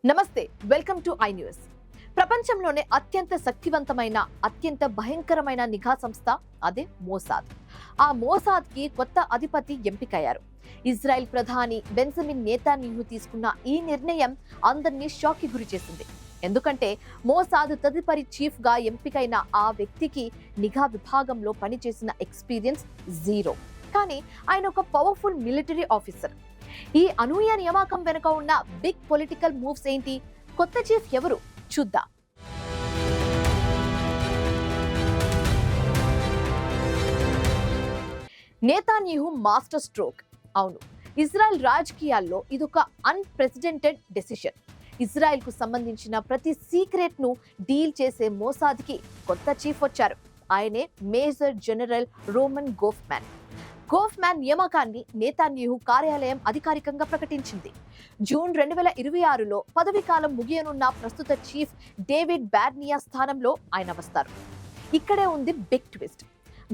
నమస్తే, welcome to I news. ప్రపంచంలోనే అత్యంత శక్తివంతమైన, అత్యంత భయంకరమైన నిఘా సంస్థ అదే మోసాద్. ఆ మోసాద్ కి కొత్త అధిపతి ఎంపికయ్యారు. ఇజ్రాయెల్ ప్రధాని బెంజమిన్ నేతాన్యాహు తీసుకున్న ఈ నిర్ణయం అందరినీ షాక్ కి గురి చేసింది. ఎందుకంటే మోసాద్ తదుపరి చీఫ్ గా ఎంపికైన ఆ వ్యక్తికి నిఘా విభాగంలో పనిచేసిన ఎక్స్పీరియన్స్ జీరో. కానీ ఆయన ఒక పవర్ఫుల్ మిలిటరీ ఆఫీసర్. ఈ అనూహ్య నియామకం వెనుక ఉన్న బిగ్ పొలిటికల్ మూవ్స్ ఏంటి? కొత్త చీఫ్ ఎవరు? చూద్దాం. నేతాన్యాహు మాస్టర్ స్ట్రోక్. అవును, ఇజ్రాయెల్ రాజకీయాల్లో ఇదొక అన్ప్రెసిడెంటెడ్ డెసిషన్. ఇజ్రాయెల్ కు సంబంధించిన ప్రతి సీక్రెట్ ను డీల్ చేసే మోసాద్ కి కొత్త చీఫ్ వచ్చారు. ఆయనే మేజర్ జనరల్ రోమన్ గోఫ్మాన్ నియామకాన్ని నేతాన్యాహు కార్యాలయం అధికారికంగా ప్రకటించింది. జూన్ 2026లో పదవీ కాలం ముగియనున్న ప్రస్తుత చీఫ్ డేవిడ్ బార్నియా స్థానంలో ఆయన వస్తారు. ఇక్కడే ఉంది బిగ్ ట్విస్ట్.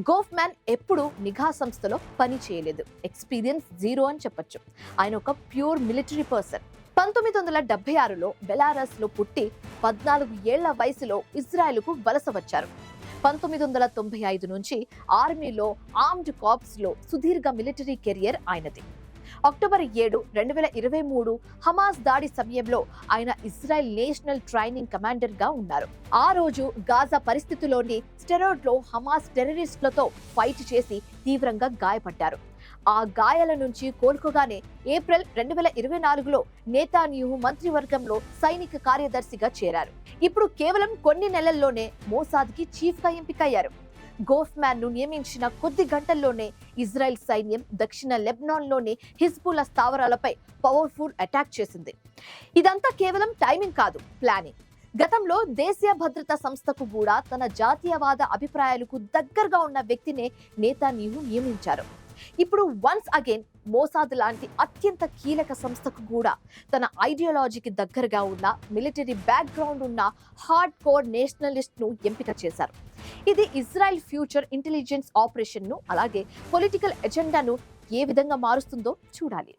గోఫ్మాన్ ఎప్పుడు నిఘా సంస్థలో పని చేయలేదు. ఎక్స్పీరియన్స్ జీరో అని చెప్పొచ్చు. ఆయన ఒక ప్యూర్ మిలిటరీ పర్సన్. 1976లో బెలారస్ లో పుట్టి 14 ఏళ్ల వయసులో ఇజ్రాయెల్ కు వలస వచ్చారు. 1995 నుంచి ఆర్మీలో ఆర్మ్డ్ కార్ప్స్ లో సుదీర్ఘ మిలిటరీ కెరియర్ ఆయనది. అక్టోబర్ 7, 2023 హమాస్ దాడి సమయంలో ఆయన ఇజ్రాయెల్ నేషనల్ ట్రైనింగ్ కమాండర్ గా ఉన్నారు. ఆ రోజు గాజా పరిస్థితిలోని స్టెరోడ్ లో హమాస్ టెర్రరిస్టులతో ఫైట్ చేసి తీవ్రంగా గాయపడ్డారు. ఆ గాయాల నుంచి కోలుకోగానే ఏప్రిల్ 2024లో నేతాన్యాహు మంత్రివర్గంలో సైనిక కార్యదర్శిగా చేరారు. ఇప్పుడు కేవలం కొన్ని నెలల్లోనే మోసాద్ కి చీఫ్ గా ఎంపికయ్యారు. గోఫ్మాన్ ను నియమించిన కొద్ది గంటల్లోనే ఇజ్రాయెల్ సైన్యం దక్షిణ లెబనాన్ లోని హిజ్బుల్లా స్థావరాలపై పవర్ఫుల్ అటాక్ చేసింది. ఇదంతా కేవలం టైమింగ్ కాదు, ప్లానింగ్. గతంలో దేశీయ భద్రతా సంస్థకు కూడా తన జాతీయవాద అభిప్రాయాలకు దగ్గరగా ఉన్న వ్యక్తినే నేతాన్యాహు నియమించారు. ఇప్పుడు వన్స్ అగైన్ మోసాద్ లాంటి అత్యంత కీలక సంస్థకు కూడా తన ఐడియాలజీకి దగ్గరగా ఉన్న, మిలిటరీ బ్యాక్గ్రౌండ్ ఉన్న హార్డ్ కోర్ నేషనలిస్ట్ ను ఎంపిక చేశారు. ఇది ఇజ్రాయెల్ ఫ్యూచర్ ఇంటెలిజెన్స్ ఆపరేషన్ ను, అలాగే పొలిటికల్ ఎజెండాను ఏ విధంగా మారుస్తుందో చూడాలి.